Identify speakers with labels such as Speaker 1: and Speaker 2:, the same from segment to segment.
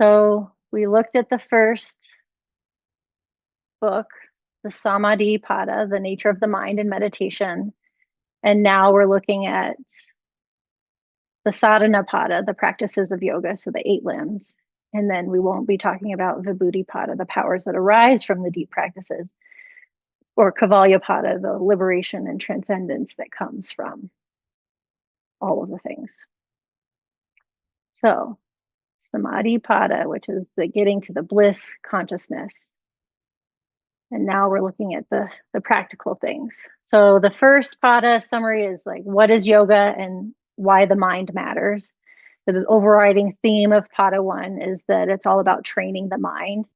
Speaker 1: So we looked at the first book, the Samadhi Pada, the nature of the mind and meditation. And now we're looking at the Sadhana Pada, the practices of yoga, so the 8 limbs. And then we won't be talking about Vibhuti Pada, the powers that arise from the deep practices, or Kavalya Pada, the liberation and transcendence that comes from all of the things. So Samadhi Pada, which is the getting to the bliss consciousness. And now we're looking at the practical things. So the first Pada summary is like, what is yoga and why the mind matters? The overriding theme of Pada 1 is that it's all about training the mind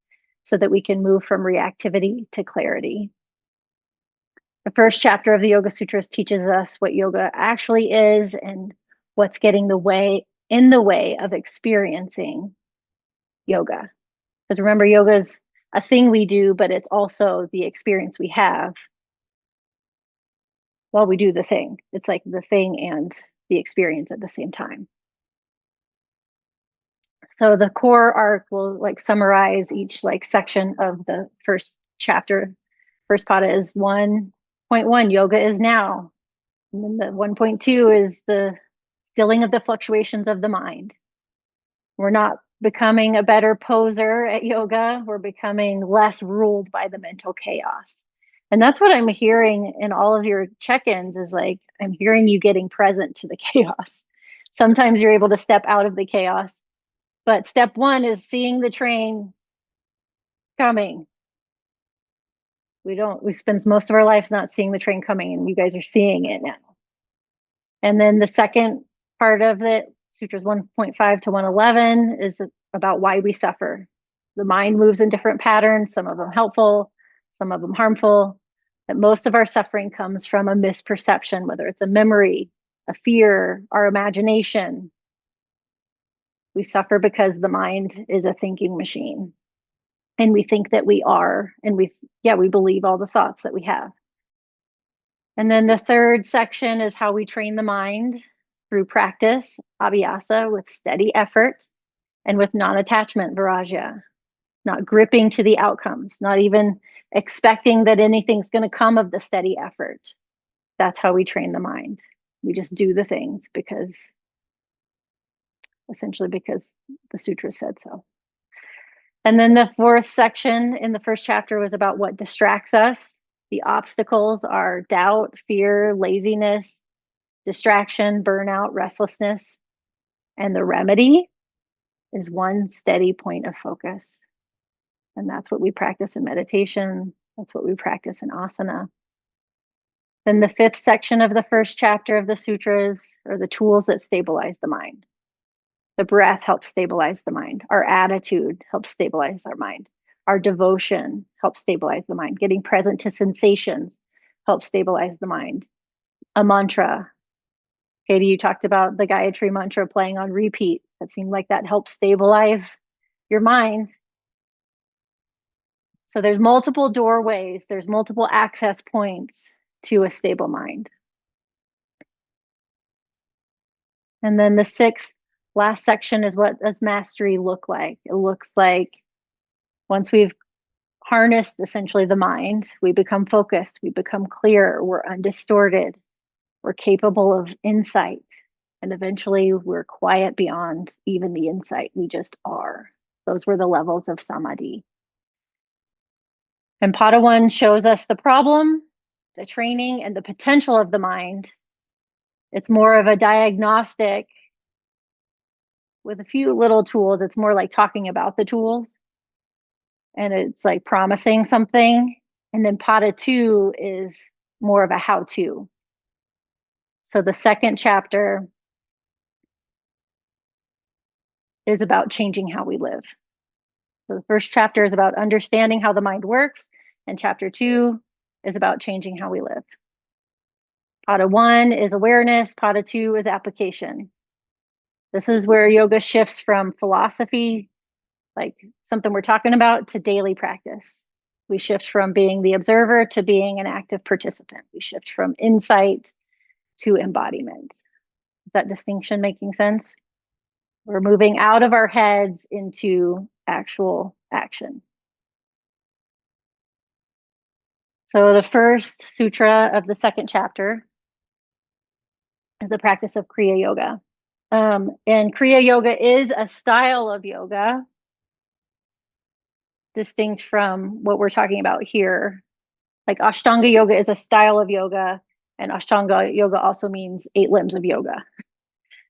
Speaker 1: so that we can move from reactivity to clarity. The first chapter of the Yoga Sutras teaches us what yoga actually is and what's getting in the way of experiencing yoga. Because remember, yoga is a thing we do, but it's also the experience we have while we do the thing. It's like the thing and the experience at the same time. So the core arc will like summarize each like section of the first chapter. First pada is 1.1, yoga is now. And then the 1.2 is the stilling of the fluctuations of the mind. We're not becoming a better poser at yoga. We're becoming less ruled by the mental chaos. And that's what I'm hearing in all of your check-ins is like, I'm hearing you getting present to the chaos. Sometimes you're able to step out of the chaos. But step 1 is seeing the train coming. We spend most of our lives not seeing the train coming, and you guys are seeing it now. And then the second part of it, Sutras 1.5 to 111, is about why we suffer. The mind moves in different patterns, some of them helpful, some of them harmful. That most of our suffering comes from a misperception, whether it's a memory, a fear, our imagination. We suffer because the mind is a thinking machine. And we think that we are, and we believe all the thoughts that we have. And then the third section is how we train the mind through practice, abhyasa, with steady effort, and with non-attachment, viraja, not gripping to the outcomes, not even expecting that anything's going to come of the steady effort. That's how we train the mind. We just do the things essentially because the sutra said so. And then the fourth section in the first chapter was about what distracts us. The obstacles are doubt, fear, laziness, distraction, burnout, restlessness. And the remedy is one steady point of focus. And that's what we practice in meditation. That's what we practice in asana. Then the fifth section of the first chapter of the sutras are the tools that stabilize the mind. The breath helps stabilize the mind. Our attitude helps stabilize our mind. Our devotion helps stabilize the mind. Getting present to sensations helps stabilize the mind. A mantra. Katie, you talked about the Gayatri mantra playing on repeat. It seemed like that helps stabilize your mind. So there's multiple doorways. There's multiple access points to a stable mind. And then the sixth last section is what does mastery look like? It looks like once we've harnessed essentially the mind, we become focused, we become clear, we're undistorted, we're capable of insight, and eventually we're quiet beyond even the insight. We just are. Those were the levels of samadhi. And Pada 1 shows us the problem, the training, and the potential of the mind. It's more of a diagnostic with a few little tools. It's more like talking about the tools. And it's like promising something. And then Pada 2 is more of a how-to. So the second chapter is about changing how we live. So the first chapter is about understanding how the mind works, and chapter 2 is about changing how we live. Pada 1 is awareness, Pada 2 is application. This is where yoga shifts from philosophy, like something we're talking about, to daily practice. We shift from being the observer to being an active participant. We shift from insight to embodiment. Is that distinction making sense? We're moving out of our heads into actual action. So the first sutra of the second chapter is the practice of Kriya Yoga. And Kriya Yoga is a style of yoga, distinct from what we're talking about here. Like Ashtanga Yoga is a style of yoga, and Ashtanga Yoga also means 8 limbs of yoga.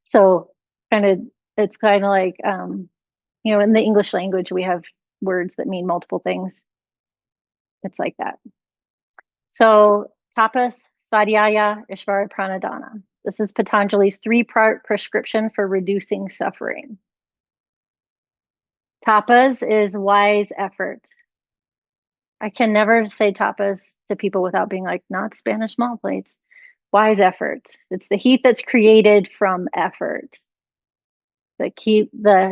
Speaker 1: So it's kind of like, in the English language, we have words that mean multiple things. It's like that. So Tapas, Svadhyaya, Ishvara Pranidhana. This is Patanjali's 3-part prescription for reducing suffering. Tapas is wise effort. I can never say tapas to people without being like, not Spanish small plates. Wise effort. It's the heat that's created from effort. The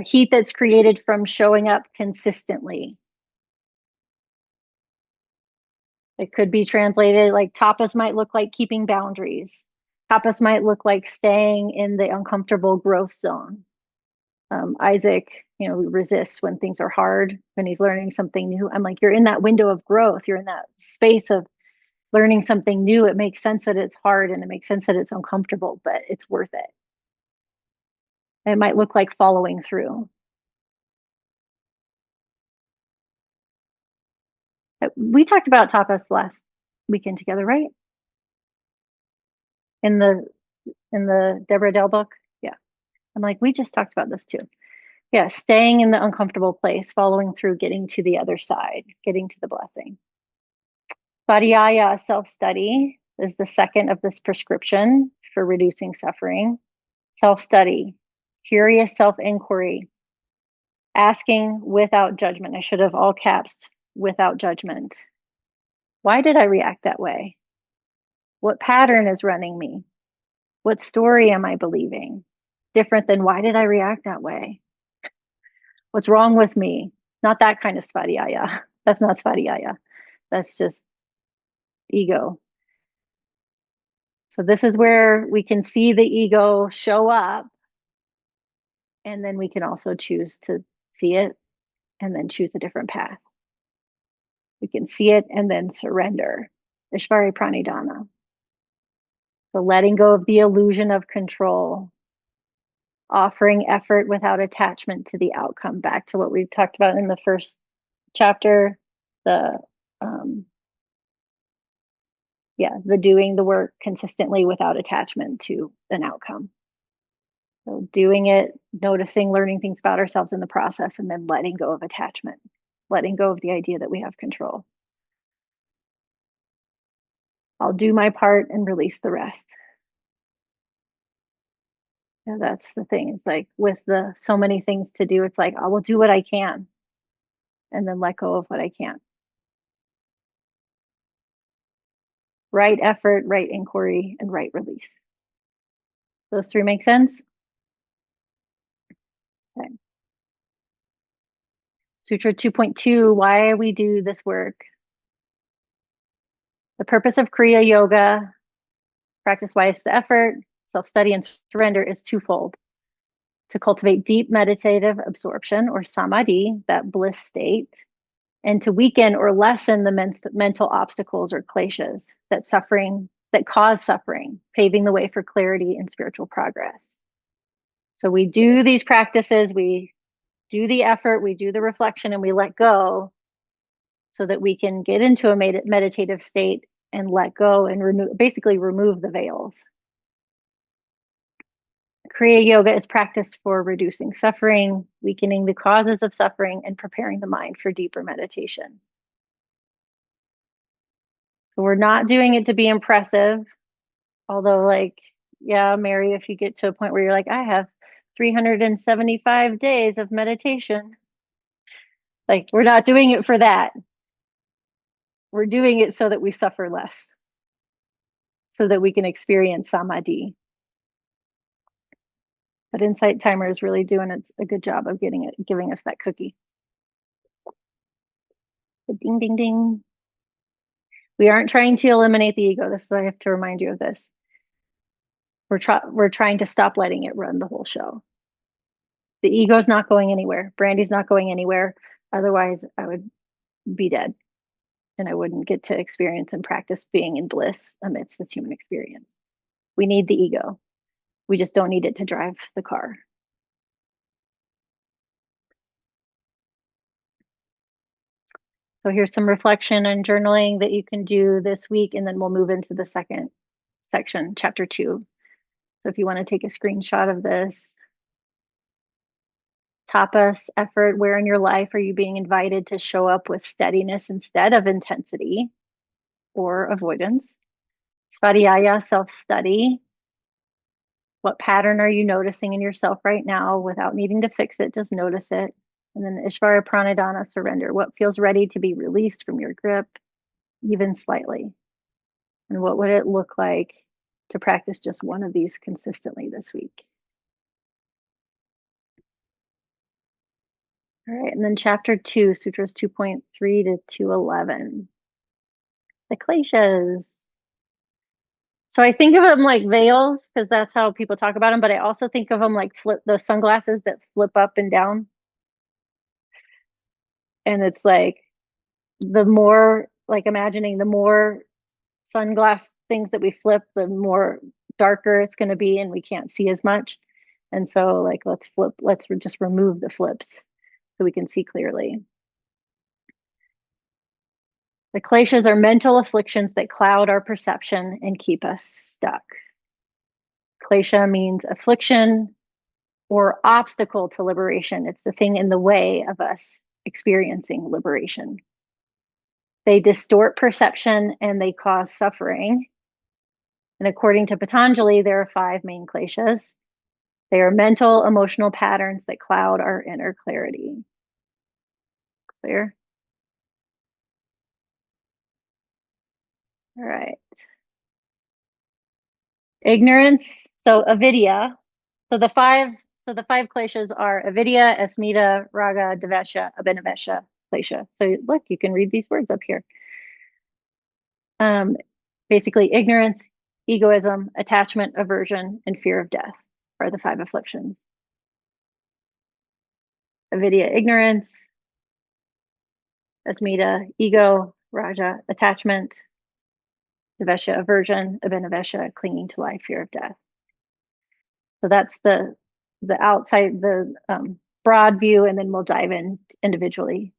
Speaker 1: heat that's created from showing up consistently. It could be translated like tapas might look like keeping boundaries. Tapas might look like staying in the uncomfortable growth zone. Isaac, resists when things are hard, when he's learning something new. I'm like, you're in that window of growth. You're in that space of learning something new. It makes sense that it's hard and it makes sense that it's uncomfortable, but it's worth it. It might look like following through. We talked about tapas last weekend together, right? In the Deborah Dell book. Yeah. I'm like, we just talked about this too. Yeah, staying in the uncomfortable place, following through, getting to the other side, getting to the blessing. Svadhyaya, self-study, is the second of this prescription for reducing suffering. Self-study, curious self-inquiry, asking without judgment. I should have all caps, without judgment. Why did I react that way? What pattern is running me? What story am I believing? Different than why did I react that way? What's wrong with me? Not that kind of svadhyaya. That's not svadhyaya. That's just ego. So this is where we can see the ego show up, and then we can also choose to see it and then choose a different path. We can see it and then surrender. Ishvara Pranidhana. So letting go of the illusion of control, offering effort without attachment to the outcome. Back to what we talked about in the first chapter, the doing the work consistently without attachment to an outcome. So doing it, noticing, learning things about ourselves in the process, and then letting go of attachment, letting go of the idea that we have control. I'll do my part and release the rest. Yeah, that's the thing. It's like with so many things to do, it's like, I will do what I can and then let go of what I can't. Right effort, right inquiry, and right release. Those 3 make sense? Okay. Sutra 2.2, why we do this work. The purpose of Kriya Yoga, practice wise the effort, self-study, and surrender is twofold. To cultivate deep meditative absorption or samadhi, that bliss state, and to weaken or lessen the mental obstacles or kleshas that cause suffering, paving the way for clarity and spiritual progress. So we do these practices, we do the effort, we do the reflection, and we let go so that we can get into a meditative state and let go and remove the veils. Kriya Yoga is practiced for reducing suffering, weakening the causes of suffering, and preparing the mind for deeper meditation. So we're not doing it to be impressive, although Mary, if you get to a point where you're like, I have 375 days of meditation, we're not doing it for that. We're doing it so that we suffer less, so that we can experience samadhi. But Insight Timer is really doing a good job of giving us that cookie. Ding, ding, ding. We aren't trying to eliminate the ego. This is why I have to remind you of this. We're trying to stop letting it run the whole show. The ego's not going anywhere. Brandy's not going anywhere. Otherwise, I would be dead and I wouldn't get to experience and practice being in bliss amidst this human experience. We need the ego. We just don't need it to drive the car. So here's some reflection and journaling that you can do this week, and then we'll move into the second section, chapter 2. So if you want to take a screenshot of this, tapas effort, where in your life are you being invited to show up with steadiness instead of intensity or avoidance? Svadhyaya, self-study. What pattern are you noticing in yourself right now without needing to fix it? Just notice it. And then Ishvara Pranidhana, surrender. What feels ready to be released from your grip, even slightly? And what would it look like to practice just one of these consistently this week? All right, and then chapter 2, sutras 2.3 to 211. The kleshas. So I think of them like veils because that's how people talk about them, but I also think of them like those sunglasses that flip up and down. And it's like the more, like imagining the more sunglass things that we flip, the more darker it's going to be and we can't see as much. And so like, let's just remove the flips so we can see clearly. The kleshas are mental afflictions that cloud our perception and keep us stuck. Klesha means affliction or obstacle to liberation. It's the thing in the way of us experiencing liberation. They distort perception and they cause suffering. And according to Patanjali, there are 5 main kleshas. They are mental, emotional patterns that cloud our inner clarity. Clear? All right. Ignorance. So avidya. So the five kleshas are avidya, asmita, raga, dvesha, abhinavesha, klesha. So look, you can read these words up here. Basically, ignorance, egoism, attachment, aversion, and fear of death are the 5 afflictions. Avidya, ignorance. Asmita, ego. Raja, attachment. Dvesha, aversion. Abhinavesha, clinging to life, fear of death. So that's the outside, the broad view, and then we'll dive in individually.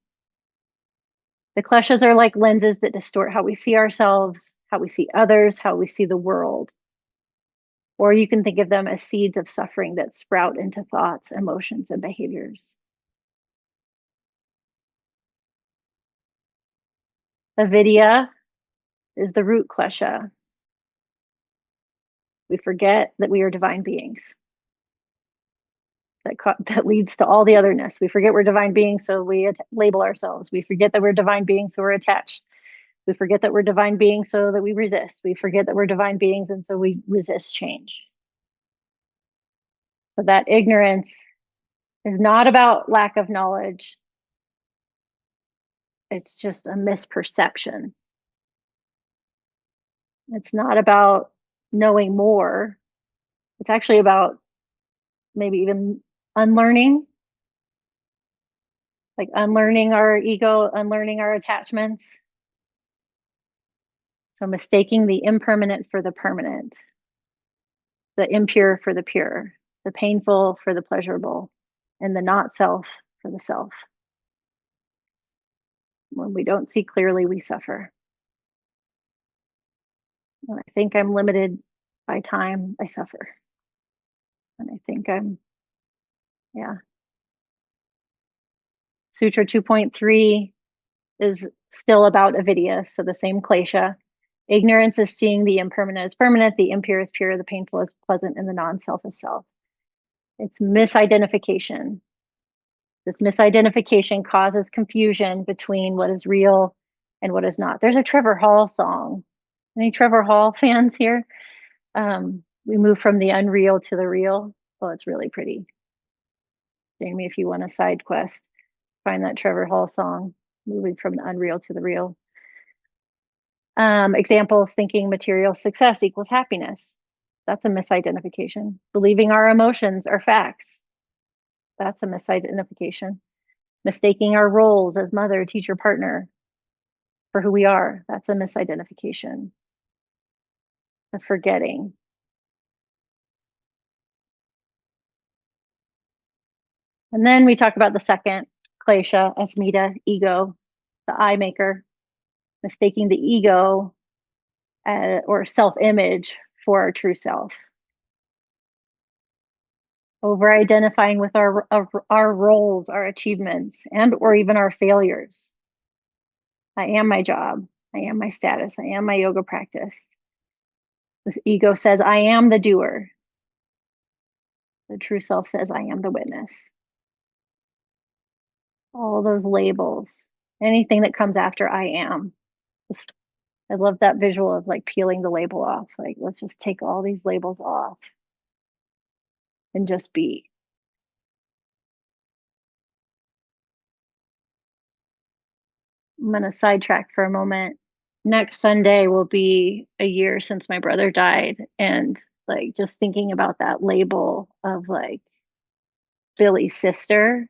Speaker 1: The kleshas are like lenses that distort how we see ourselves, how we see others, how we see the world. Or you can think of them as seeds of suffering that sprout into thoughts, emotions, and behaviors. Avidya is the root klesha. We forget that we are divine beings. That leads to all the otherness. We forget we're divine beings, so we label ourselves. We forget that we're divine beings, so we're attached. We forget that we're divine beings, so that we resist. We forget that we're divine beings, and so we resist change. So that ignorance is not about lack of knowledge. It's just a misperception. It's not about knowing more. It's actually about maybe even unlearning, like unlearning our ego, unlearning our attachments. So mistaking the impermanent for the permanent, the impure for the pure, the painful for the pleasurable, and the not self for the self. When we don't see clearly, we suffer. When I think I'm limited by time, I suffer. And I think yeah. Sutra 2.3 is still about avidya, so the same klesha. Ignorance is seeing the impermanent as permanent, the impure as pure, the painful as pleasant, and the non-self as self. It's misidentification. This misidentification causes confusion between what is real and what is not. There's a Trevor Hall song. Any Trevor Hall fans here? We move from the unreal to the real. Oh, it's really pretty. Jamie, if you want a side quest, find that Trevor Hall song, moving from the unreal to the real. Examples, thinking material success equals happiness. That's a misidentification. Believing our emotions are facts. That's a misidentification. Mistaking our roles as mother, teacher, partner for who we are. That's a misidentification. The forgetting. And then we talk about the second klesha, Asmita, ego, the eye maker, mistaking the ego or self-image for our true self. Over identifying with our roles, our achievements, and or even our failures. I am my job. I am my status. I am my yoga practice. The ego says, I am the doer. The true self says, I am the witness. All those labels, anything that comes after I am. Just, I love that visual of like peeling the label off. Like, let's just take all these labels off and just be. I'm going to sidetrack for a moment. Next Sunday will be a year since my brother died. And like just thinking about that label of like Billy's sister.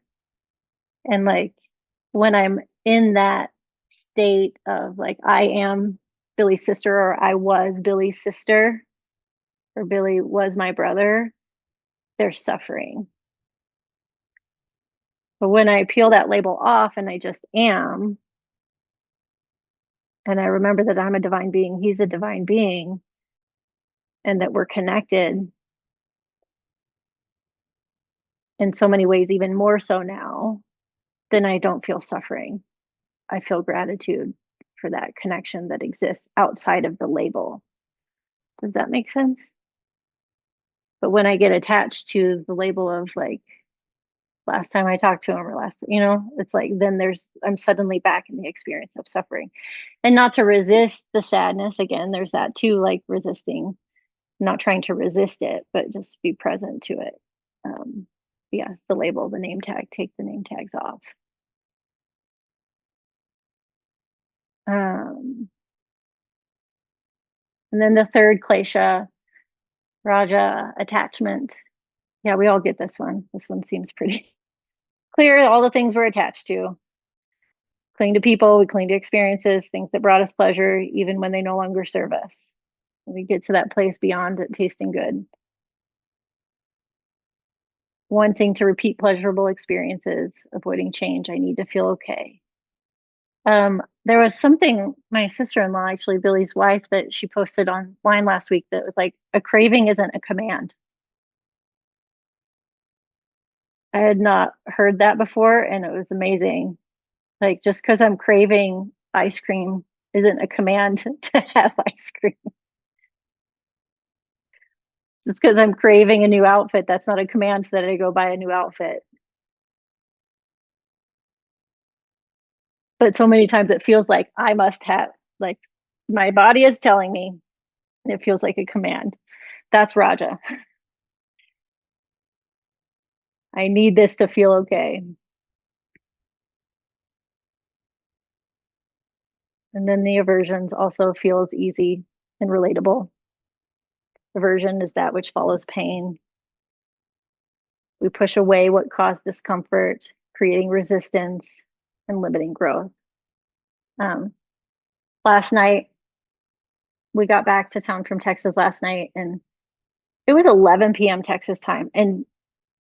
Speaker 1: And like when I'm in that state of like, I am Billy's sister, or I was Billy's sister, or Billy was my brother, there's suffering. But when I peel that label off and I just am, and I remember that I'm a divine being, he's a divine being, and that we're connected in so many ways, even more so now, then I don't feel suffering. I feel gratitude for that connection that exists outside of the label. Does that make sense? But when I get attached to the label of like, last time I talked to him or last, it's like, then I'm suddenly back in the experience of suffering. And not to resist the sadness. Again, there's that too, like resisting, not trying to resist it, but just be present to it. Yeah, the label, the name tag, take the name tags off. And then the third klesha, Raga, attachment. Yeah, we all get this one. This one seems pretty clear. All the things we're attached to. Cling to people, we cling to experiences, things that brought us pleasure, even when they no longer serve us. We get to that place beyond it tasting good. Wanting to repeat pleasurable experiences, avoiding change. I need to feel okay. There was something, my sister-in-law, actually Billy's wife, that she posted online last week that was like, a craving isn't a command. I had not heard that before, and it was amazing. Like, just because I'm craving ice cream isn't a command to have ice cream. Just because I'm craving a new outfit, that's not a command that I go buy a new outfit. But so many times it feels like I must have, like, my body is telling me, and it feels like a command. That's Raja. I need this to feel okay. And then the aversions also feels easy and relatable. Aversion is that which follows pain. We push away what caused discomfort, creating resistance and limiting growth. Last night, we got back to town from Texas last night, and it was 11 p.m. Texas time, and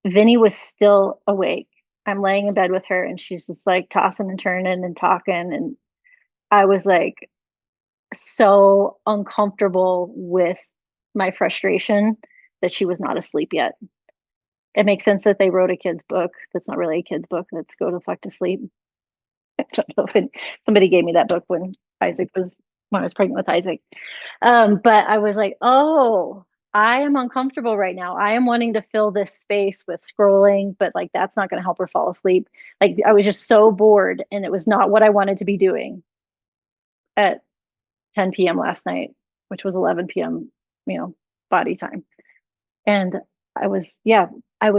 Speaker 1: Vinny was still awake. I'm laying in bed with her, and she's just like tossing and turning and talking. And I was like so uncomfortable with my frustration that she was not asleep yet. It makes sense that they wrote a kid's book. That's not really a kid's book. That's Go to the Fuck to Sleep. I don't know if somebody gave me that book when I was pregnant with Isaac. But I was like, oh, I am uncomfortable right now. I am wanting to fill this space with scrolling, but like that's not going to help her fall asleep. Like I was just so bored, and it was not what I wanted to be doing at 10 p.m. last night, which was 11 p.m., body time. And I was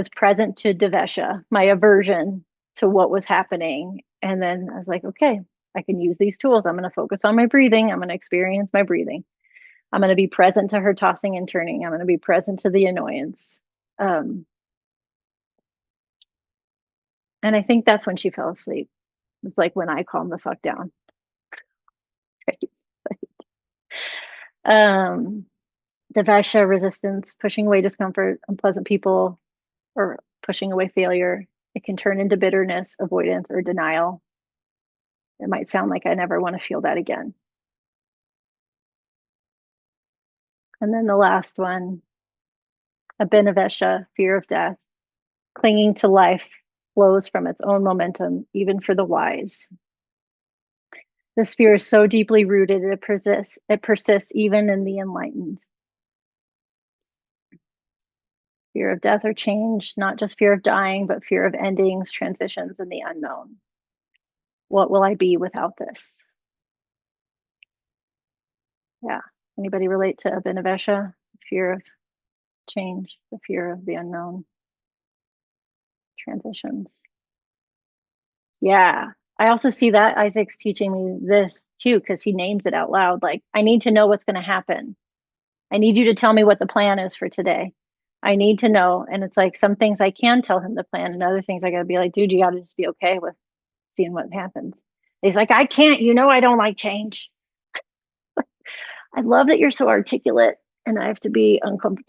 Speaker 1: present to Dvesha, my aversion to what was happening. And then I was like, okay, I can use these tools. I'm going to focus on my breathing. I'm going to experience my breathing. I'm going to be present to her tossing and turning. I'm going to be present to the annoyance. And I think that's when she fell asleep. It was like when I calmed the fuck down. um, Dvesha, resistance, pushing away discomfort, unpleasant people, or pushing away failure. It can turn into bitterness, avoidance, or denial. It might sound like I never want to feel that again. And then the last one, Abhinavesha, fear of death. Clinging to life flows from its own momentum, even for the wise. This fear is so deeply rooted, it persists even in the enlightened. Fear of death or change, not just fear of dying, but fear of endings, transitions, and the unknown. What will I be without this? Yeah. Anybody relate to Abhinavesha? Fear of change, the fear of the unknown, transitions. Yeah. I also see that Isaac's teaching me this too, because he names it out loud. Like, I need to know what's going to happen. I need you to tell me what the plan is for today. I need to know. And it's like some things I can tell him the plan, and other things I got to be like, dude, you got to just be okay with seeing what happens. He's like, I can't, I don't like change. I love that you're so articulate, and I have to be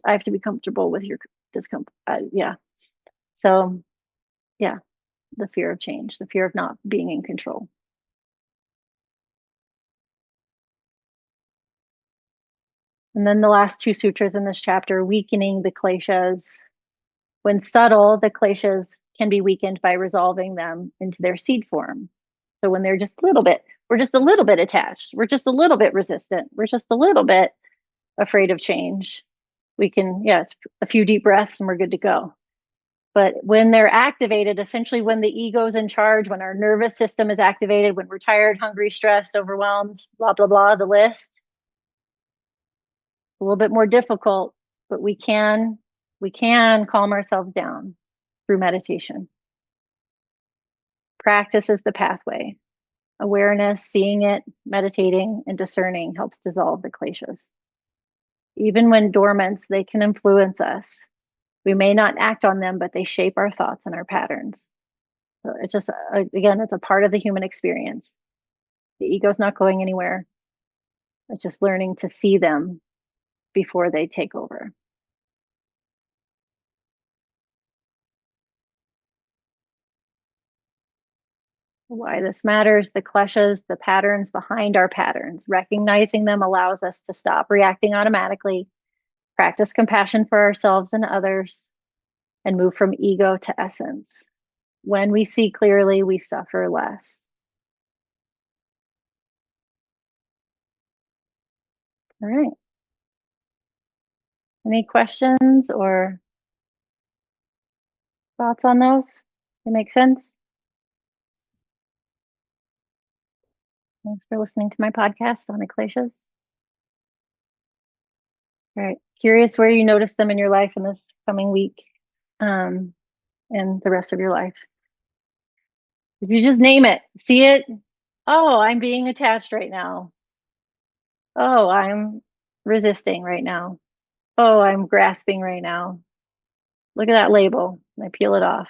Speaker 1: I have to be comfortable with your discomfort. Yeah. So, yeah, the fear of change, the fear of not being in control. And then the last two sutras in this chapter, weakening the kleshas. When subtle, the kleshas can be weakened by resolving them into their seed form. So when they're just a little bit, we're just a little bit attached, we're just a little bit resistant, we're just a little bit afraid of change, we can, it's a few deep breaths and we're good to go. But when they're activated, essentially when the ego's in charge, when our nervous system is activated, when we're tired, hungry, stressed, overwhelmed, blah, blah, blah, the list, a little bit more difficult, but we can calm ourselves down through meditation. Practice is the pathway. Awareness, seeing it, meditating, and discerning helps dissolve the kleshas. Even when dormant, they can influence us. We may not act on them, but they shape our thoughts and our patterns. So it's just, again, it's a part of the human experience. The ego's not going anywhere. It's just learning to see them before they take over. Why this matters, the kleshas, the patterns behind our patterns. Recognizing them allows us to stop reacting automatically, practice compassion for ourselves and others, and move from ego to essence. When we see clearly, we suffer less. All right. Any questions or thoughts on those? They make sense? Thanks for listening to my podcast on the kleshas. All right. Curious where you notice them in your life in this coming week, and the rest of your life. If you just name it, see it. Oh, I'm being attached right now. Oh, I'm resisting right now. Oh, I'm grasping right now. Look at that label. I peel it off.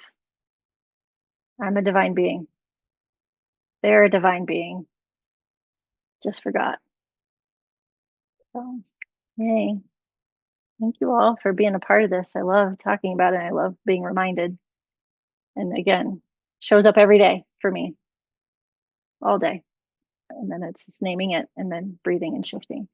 Speaker 1: I'm a divine being. They're a divine being. Just forgot. So, yay. Thank you all for being a part of this. I love talking about it. I love being reminded. And again, shows up every day for me, all day. And then it's just naming it and then breathing and shifting.